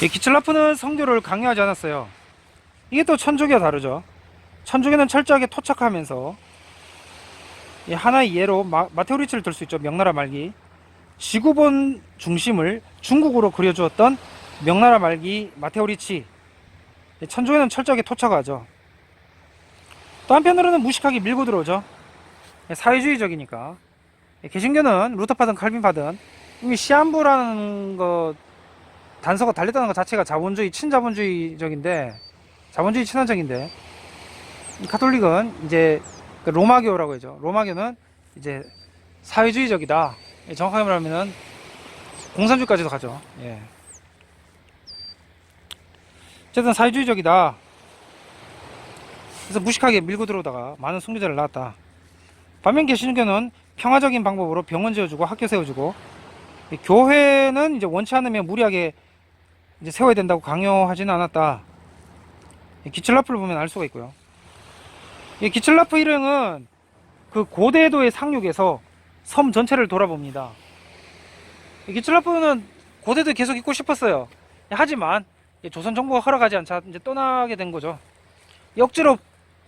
이 기틀라프는 성교를 강요하지 않았어요. 이게 또 천주교와 다르죠. 천주교는 철저하게 토착하면서 이 하나의 예로 마테오리치를 들 수 있죠. 명나라 말기 지구본 중심을 중국으로 그려주었던 명나라 말기 마테오리치. 천주교는 철저하게 토착하죠. 또 한편으로는 무식하게 밀고 들어오죠. 사회주의적이니까. 개신교는 루터파든 칼빈파든 이미 시한부라는 거 단서가 달렸다는 것 자체가 자본주의 친자본주의적인데, 자본주의 친화적인데, 가톨릭은 이제 로마교라고 하죠. 로마교는 이제 사회주의적이다. 정확하게 말하면은 공산주의까지도 가죠. 예. 어쨌든 사회주의적이다. 그래서 무식하게 밀고 들어오다가 많은 순교자를 낳았다. 반면 개신교는 평화적인 방법으로 병원 지어주고 학교 세워주고, 교회는 이제 원치 않으면 무리하게 이제 세워야 된다고 강요하지는 않았다. 기틀라프를 보면 알 수가 있고요. 이 기틀라프 일행은 그 고대도의 상륙에서 섬 전체를 돌아봅니다. 기틀라프는 고대도에 계속 있고 싶었어요. 하지만 조선 정부가 허락하지 않자 이제 떠나게 된 거죠. 억지로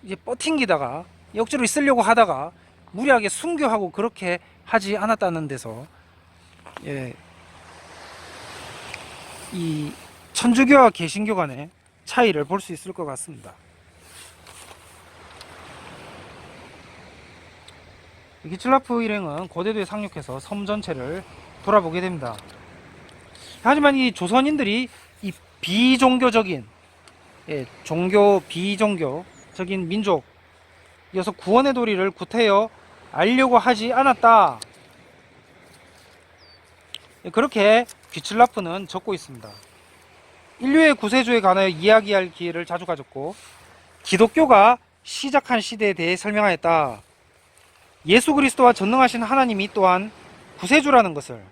이제 버팅기다가 억지로 있으려고 하다가 무리하게 순교하고 그렇게 하지 않았다는 데서 이 천주교와 개신교 간의 차이를 볼 수 있을 것 같습니다. 기틀라프 일행은 고대도에 상륙해서 섬 전체를 돌아보게 됩니다. 하지만 이 조선인들이 이 비종교적인 종교 비종교적인 민족이어서 구원의 도리를 구태여 알려고 하지 않았다. 그렇게 기틀라프는 적고 있습니다. 인류의 구세주에 관하여 이야기할 기회를 자주 가졌고, 기독교가 시작한 시대에 대해 설명하였다. 예수 그리스도와 전능하신 하나님이 또한 구세주라는 것을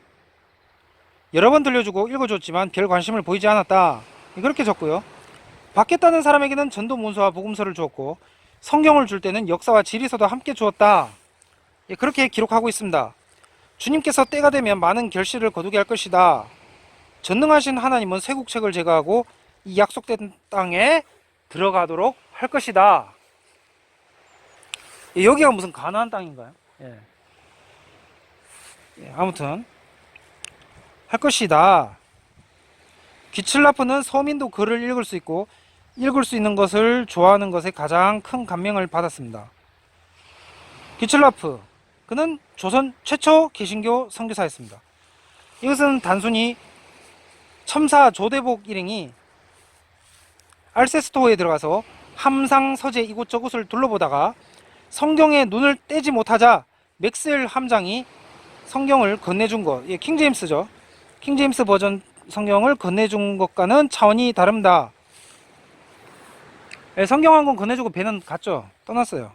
여러 번 들려주고 읽어줬지만 별 관심을 보이지 않았다. 그렇게 적고요. 받겠다는 사람에게는 전도문서와 복음서를 주었고, 성경을 줄 때는 역사와 지리서도 함께 주었다. 그렇게 기록하고 있습니다. 주님께서 때가 되면 많은 결실을 거두게 할 것이다. 전능하신 하나님은 쇠국책을 제거하고 이 약속된 땅에 들어가도록 할 것이다. 여기가 무슨 가나안 땅인가요? 아무튼 할 것이다. 기틀라프는 서민도 글을 읽을 수 있고 읽을 수 있는 것을 좋아하는 것에 가장 큰 감명을 받았습니다. 기틀라프, 그는 조선 최초 개신교 선교사였습니다. 이것은 단순히 첨사 조대복 일행이 알세스토어에 들어가서 함상 서재 이곳저곳을 둘러보다가 성경에 눈을 떼지 못하자 맥스웰 함장이 성경을 건네준 것, 킹제임스죠. 킹제임스 버전 성경을 건네준 것과는 차원이 다릅니다. 성경 한 권 건네주고 배는 갔죠. 떠났어요.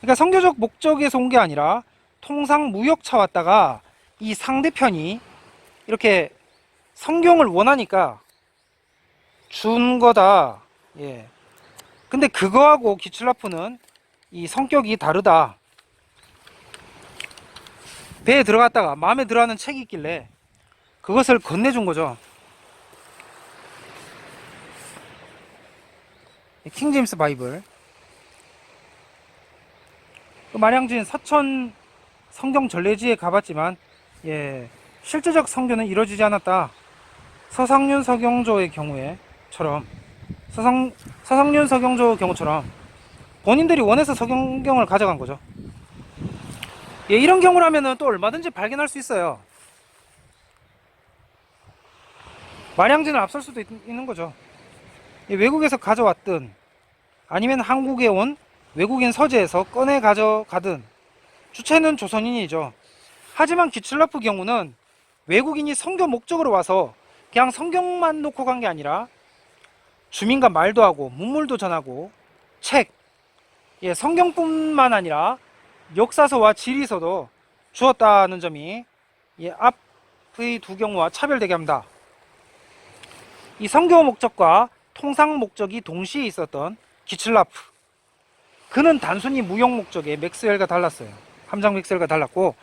그러니까 선교적 목적에서 온 게 아니라 통상 무역차 왔다가 이 상대편이 이렇게 성경을 원하니까 준 거다. 근데 그거하고 기틀라프는 이 성격이 다르다. 배에 들어갔다가 마음에 들어하는 책이 있길래 그것을 건네준 거죠. 킹제임스 바이블. 마량진 서천 성경 전래지에 가봤지만 실제적 성교는 이루어지지 않았다. 서상륜 서경조의 경우에처럼 서상륜 서경조 경우처럼 본인들이 원해서 성경을 가져간 거죠. 이런 경우라면 또 얼마든지 발견할 수 있어요. 마량진을 앞설 수도 있는 거죠. 외국에서 가져왔든 아니면 한국에 온 외국인 서재에서 꺼내 가져가든 주체는 조선인이죠. 하지만 기틀라프 경우는 외국인이 선교 목적으로 와서 그냥 성경만 놓고 간 게 아니라 주민과 말도 하고 문물도 전하고 책, 성경뿐만 아니라 역사서와 지리서도 주었다는 점이 앞의 두 경우와 차별되게 합니다. 이 선교 목적과 통상 목적이 동시에 있었던 기틀라프, 그는 단순히 무역 목적의 맥스웰과 달랐어요. 함장 맥스웰과 달랐고,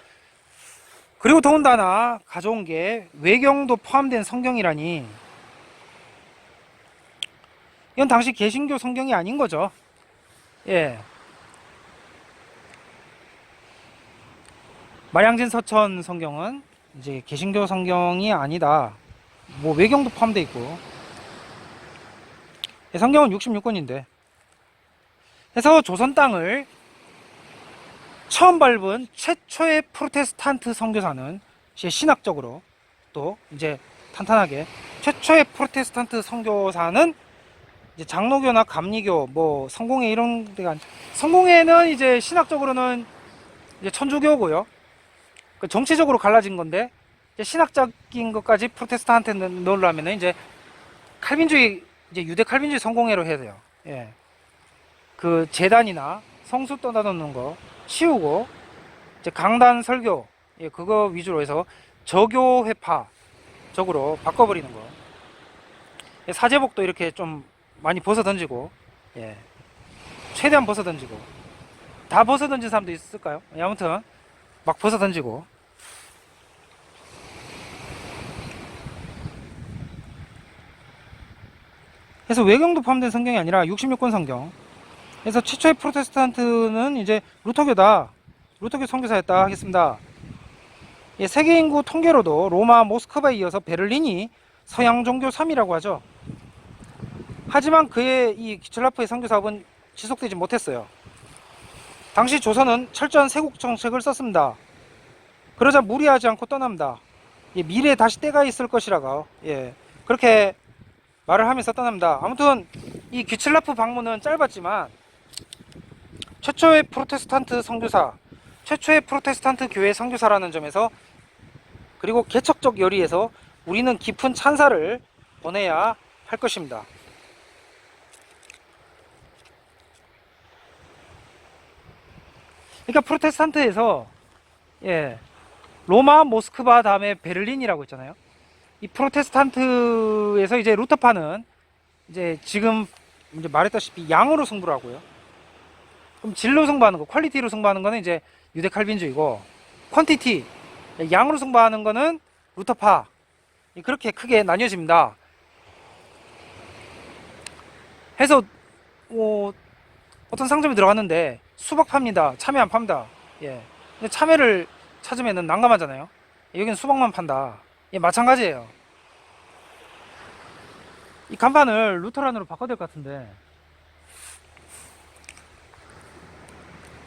그리고 더군다나 가져온 게 외경도 포함된 성경이라니, 이건 당시 개신교 성경이 아닌 거죠. 예. 마량진 서천 성경은 이제 개신교 성경이 아니다. 뭐 외경도 포함되어 있고. 성경은 66권인데. 그래서 조선 땅을 처음 밟은 최초의 프로테스탄트 선교사는 신학적으로 또 이제 탄탄하게 최초의 프로테스탄트 선교사는 이제 장로교나 감리교, 뭐 성공회 이런 데가, 성공회는 이제 신학적으로는 이제 천주교고요. 그 정치적으로 갈라진 건데, 이제 신학적인 것까지 프로테스탄트에 넣으려면 이제 칼빈주의, 이제 유대 칼빈주의 성공회로 해야 돼요. 예. 그 재단이나 성수 떠다 놓는 거 치우고 이제 강단 설교, 예, 그거 위주로 해서 저교회파적으로 바꿔버리는 거. 예, 사제복도 이렇게 좀 많이 벗어 던지고, 예, 최대한 벗어 던지고, 다 벗어 던진 사람도 있을까요? 예, 아무튼 막 벗어 던지고. 그래서 외경도 포함된 성경이 아니라 66권 성경. 그래서 최초의 프로테스탄트는 이제 루터교다, 루터교 선교사였다 하겠습니다. 예, 세계 인구 통계로도 로마, 모스크바에 이어서 베를린이 서양 종교 3위라고 하죠. 하지만 그의 이 기철라프의 선교 사업은 지속되지 못했어요. 당시 조선은 철저한 세국 정책을 썼습니다. 그러자 무리하지 않고 떠납니다. 예, 미래에 다시 때가 있을 것이라고, 예, 그렇게 말을 하면서 떠납니다. 아무튼 이 귀칠라프 방문은 짧았지만 최초의 프로테스탄트 선교사, 최초의 프로테스탄트 교회 선교사라는 점에서, 그리고 개척적 열의에서 우리는 깊은 찬사를 보내야 할 것입니다. 그러니까 프로테스탄트에서, 예, 로마, 모스크바 다음에 베를린이라고 있잖아요. 이 프로테스탄트에서 이제 루터파는 이제 지금 이제 말했다시피 양으로 승부를 하고요. 그럼 질로 승부하는 거, 퀄리티로 승부하는 거는 이제 유대 칼빈주의고, 퀀티티, 양으로 승부하는 거는 루터파. 그렇게 크게 나뉘어집니다. 해서 어떤 상점에 들어갔는데 수박 팝니다. 참외 안 팝니다. 예. 근데 참외를 찾으면 난감하잖아요. 여기는 수박만 판다. 예, 마찬가지예요. 이 간판을 루터란으로 바꿔야 될 것 같은데,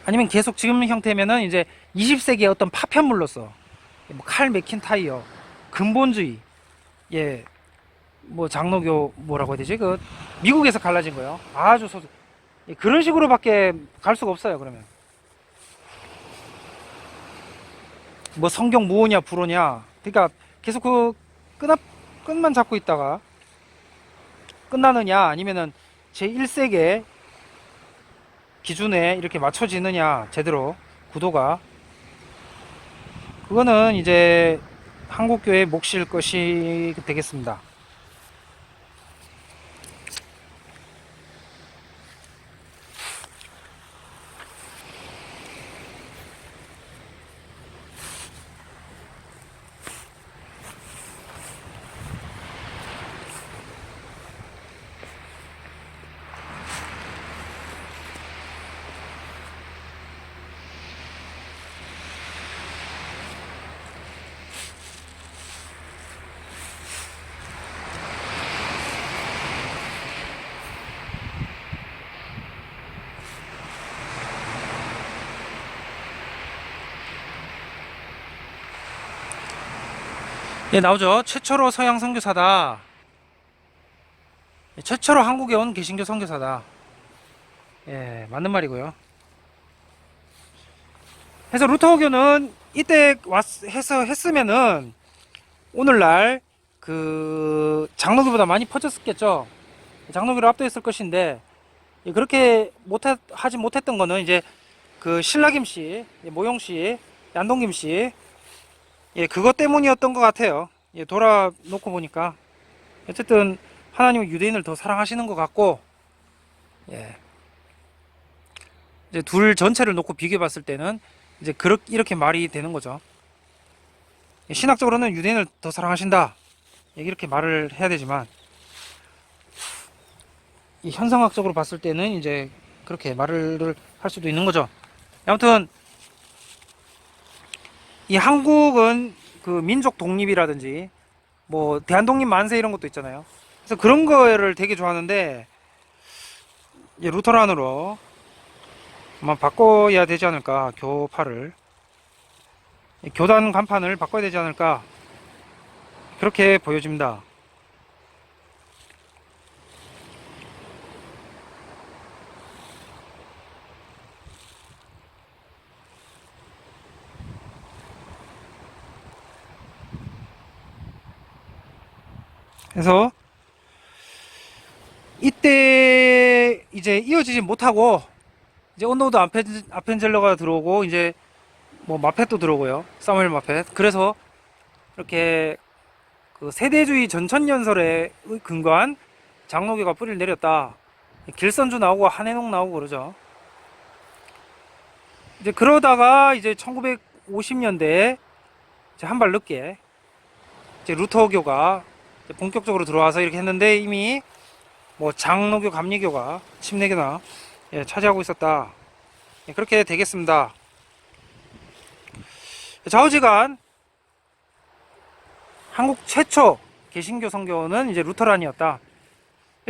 아니면 계속 지금 형태면은 이제 20세기의 어떤 파편물로서, 뭐 칼 맥킨타이어, 근본주의, 예, 뭐 장로교 뭐라고 해야 되지? 그 미국에서 갈라진 거요. 아주 소수. 예, 그런 식으로밖에 갈 수가 없어요. 그러면 뭐 성경 무오냐 불오냐. 그러니까 계속 그 끈만 잡고 있다가 끝나느냐, 아니면은 제 1세계 기준에 이렇게 맞춰지느냐, 제대로 구도가, 그거는 이제 한국교회의 몫일 것이 되겠습니다. 예, 나오죠. 최초로 서양 선교사다. 최초로 한국에 온 개신교 선교사다. 예, 맞는 말이고요. 그래서 루터교는 이때 했으면은 오늘날 그 장로교보다 많이 퍼졌겠죠. 장로교를 압도했을 것인데, 그렇게 하지 못했던 거는 이제 그 신라김씨, 모용씨, 안동김씨, 예, 그것 때문이었던 것 같아요. 예, 돌아놓고 보니까 어쨌든 하나님은 유대인을 더 사랑하시는 것 같고, 예, 이제 둘 전체를 놓고 비교해 봤을 때는 이제 이렇게 말이 되는 거죠. 신학적으로는 유대인을 더 사랑하신다. 이렇게 말을 해야 되지만, 이 현상학적으로 봤을 때는 이제 그렇게 말을 할 수도 있는 거죠. 아무튼, 이 한국은 그 민족 독립이라든지, 뭐, 대한독립 만세 이런 것도 있잖아요. 그래서 그런 거를 되게 좋아하는데, 이제 루터란으로 아마 바꿔야 되지 않을까, 교파를. 교단 간판을 바꿔야 되지 않을까, 그렇게 보여집니다. 그래서 이때 이제 이어지지 못하고 이제 언노우드 아펜젤러가 들어오고 이제 뭐 마펫도 들어오고요. 사무엘 마펫. 그래서 이렇게 그 세대주의 전천연설에 근거한 장로교가 뿌리를 내렸다. 길선주 나오고 한해농 나오고 그러죠. 이제 그러다가 이제 1950년대에 한 발 늦게 이제 루터교가 이제 본격적으로 들어와서 이렇게 했는데 이미 뭐 장로교, 감리교가 침례교나 차지하고 있었다. 그렇게 되겠습니다. 좌우지간 한국 최초 개신교 선교는 이제 루터란이었다.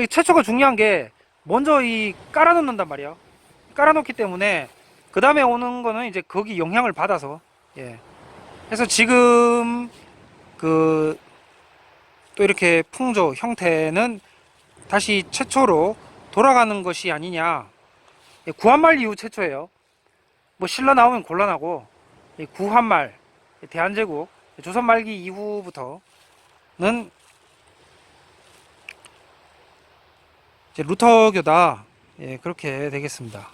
최초가 중요한 게 먼저 이 깔아놓는단 말이야. 깔아놓기 때문에 그 다음에 오는 거는 이제 거기 영향을 받아서 그래서 지금 그 또 이렇게 풍조 형태는 다시 최초로 돌아가는 것이 아니냐. 구한말 이후 최초예요. 뭐 신라 나오면 곤란하고 구한말 대한제국 조선 말기 이후부터는 이제 루터교다. 그렇게 되겠습니다.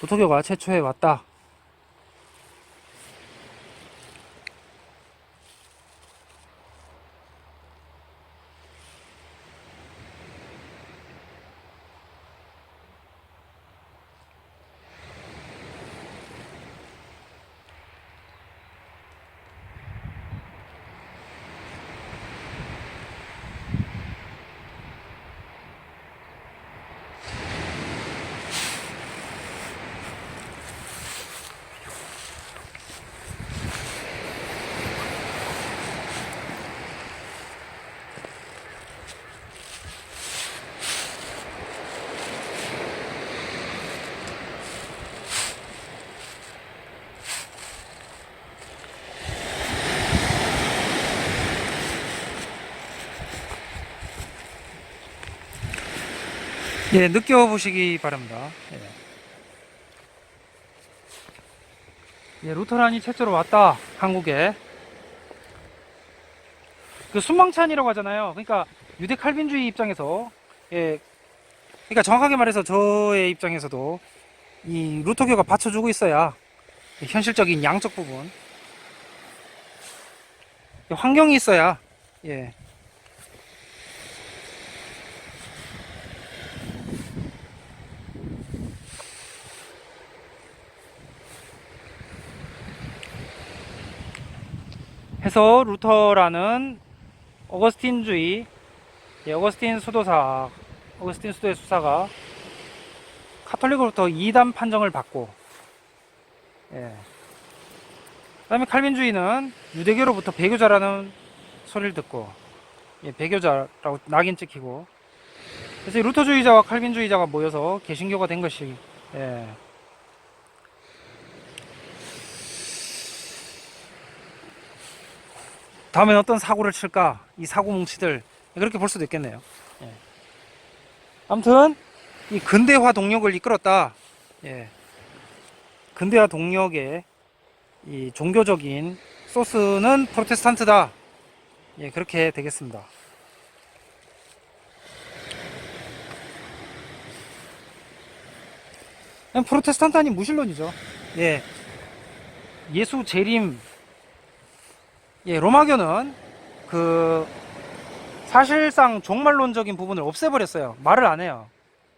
루터교가 최초에 왔다. 느껴보시기 바랍니다. 루터란이 최초로 왔다, 한국에. 그 순망찬이라고 하잖아요. 그러니까 유대 칼빈주의 입장에서, 그러니까 정확하게 말해서 저의 입장에서도 이 루터교가 받쳐주고 있어야 현실적인 양적 부분, 환경이 있어야, 해서 루터라는 어거스틴주의, 어거스틴 수도의 수사가 카톨릭으로부터 이단 판정을 받고, 그 다음에 칼빈주의는 유대교로부터 배교자라는 소리를 듣고, 배교자라고 낙인 찍히고, 그래서 루터주의자와 칼빈주의자가 모여서 개신교가 된 것이, 다음엔 어떤 사고를 칠까? 이 사고 뭉치들. 그렇게 볼 수도 있겠네요. 아무튼, 이 근대화 동력을 이끌었다. 근대화 동력의 이 종교적인 소스는 프로테스탄트다. 그렇게 되겠습니다. 프로테스탄트 아닌 무신론이죠. 예수 재림, 로마교는 그 사실상 종말론적인 부분을 없애버렸어요. 말을 안 해요.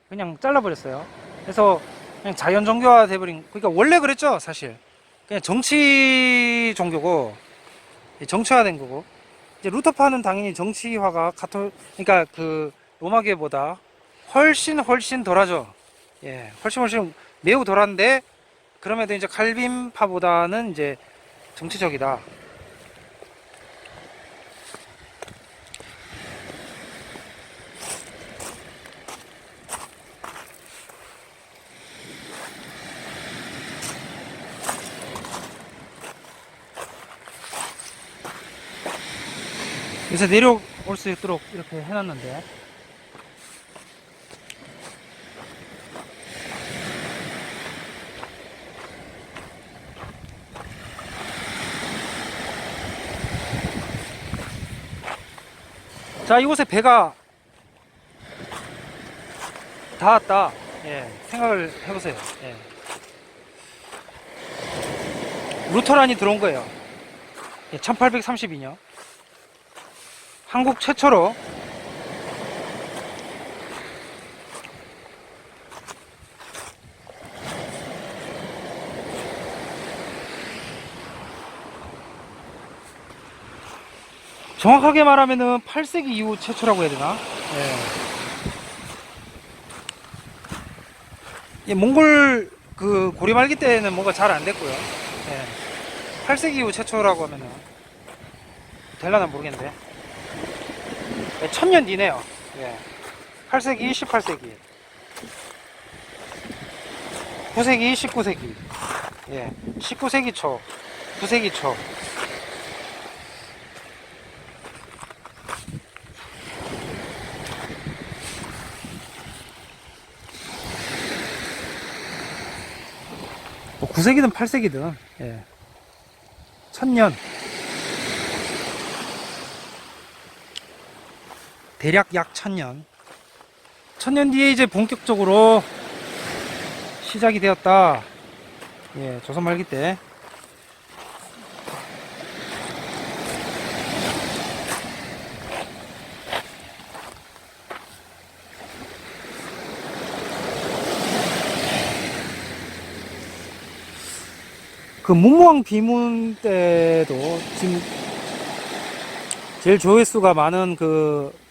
그냥 잘라버렸어요. 그래서 그냥 자연 종교화 돼버린, 그러니까 원래 그랬죠, 사실. 그냥 정치 종교고, 정치화된 거고. 이제 루터파는 당연히 정치화가 그러니까 그 로마교보다 훨씬 덜하죠. 예, 훨씬 매우 덜한데, 그럼에도 이제 칼빈파보다는 이제 정치적이다. 그래서 내려올 수 있도록 이렇게 해놨는데, 자, 이곳에 배가 닿았다. 예, 생각을 해보세요. 예. 루터란이 들어온 거예요. 예, 1832년. 한국 최초로 정확하게 말하면은 8세기 이후 최초라고 해야 되나? 예. 예, 몽골 그 고려 말기 때는 뭔가 잘 안 됐고요. 예. 8세기 이후 최초라고 하면은 될라나 모르겠는데. 예, 1000년 뒤네요. 예. 8세기, 18세기, 9세기, 19세기, 예. 19세기 초, 9세기 초. 뭐 9세기든 8세기든, 예. 1000년. 대략 약 1000년. 1000년 뒤에 이제 본격적으로 시작이 되었다. 예, 조선 말기 때. 그 문무왕 비문 때도 지금 제일 조회수가 많은 그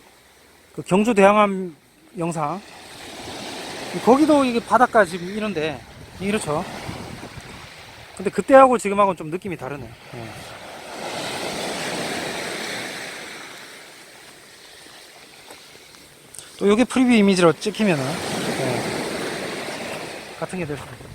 경주 대항함 영상, 거기도 이게 바닷가 지금 이런데 이렇죠. 근데 그때하고 지금하고는 좀 느낌이 다르네. 예. 또 요게 프리뷰 이미지로 찍히면은, 예, 같은 게 될 수도 있고.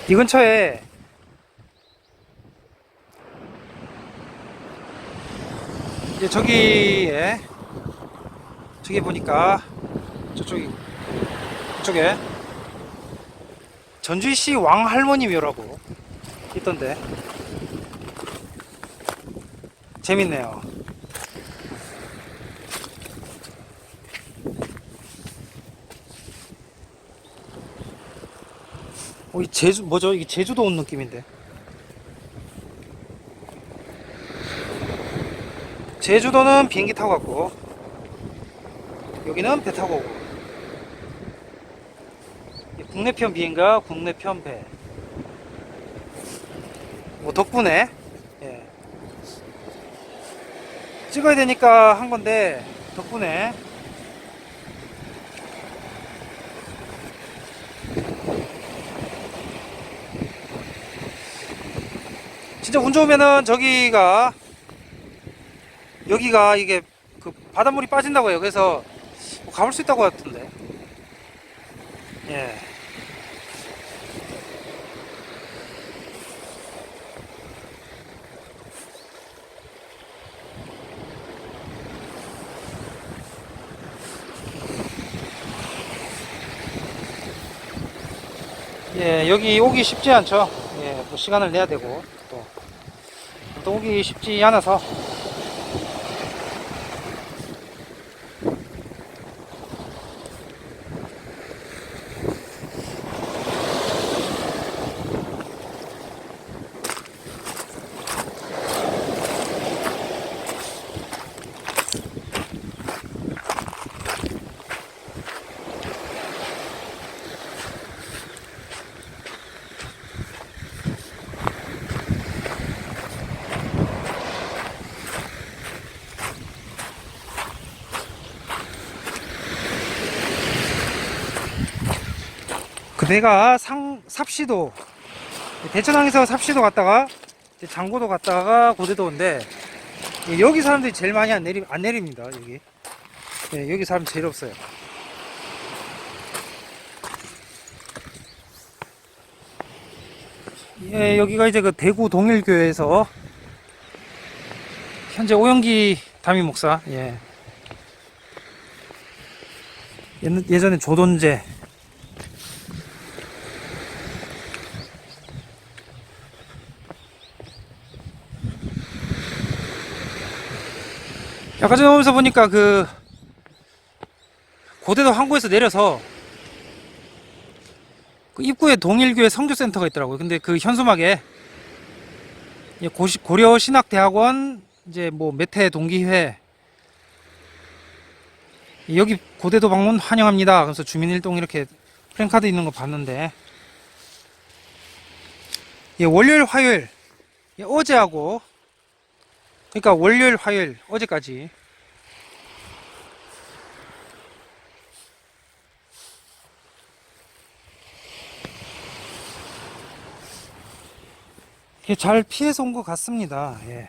이 근처에 이제 저기에 보니까 이쪽에 전주시 왕할머니 묘라고 있던데 재밌네요. 이 뭐죠? 이게 제주도 온 느낌인데. 제주도는 비행기 타고 갔고, 여기는 배 타고 오고. 국내편 비행가, 국내편 배. 뭐 덕분에 예, 찍어야 되니까 한 건데 덕분에 진짜 운 좋으면은 여기가 이게 그 바닷물이 빠진다고 해요. 그래서 뭐 가볼 수 있다고 하던데. 예. 예, 여기 오기 쉽지 않죠. 예, 뭐 시간을 내야 되고 또 오기 쉽지 않아서. 그 배가 삽시도, 대천항에서 삽시도 갔다가 이제 장고도 갔다가 고대도인데, 예, 여기 사람들이 제일 많이 안 내립니다. 여기. 예, 여기 사람 제일 없어요. 예, 여기가 이제 그 대구 동일교회에서 현재 오영기 담임 목사, 예. 예전에 조돈제. 아까 전에 오면서 보니까 그 고대도 항구에서 내려서 그 입구에 동일교회 성교센터가 있더라고요. 근데 그 현수막에 고려 신학대학원 이제 뭐 매태 동기회 여기 고대도 방문 환영합니다. 그래서 주민일동 이렇게 프랜카드 있는 거 봤는데, 예, 월요일 화요일, 예, 어제하고 그러니까 월요일 화요일 어제까지 잘 피해서 온 것 같습니다. 예.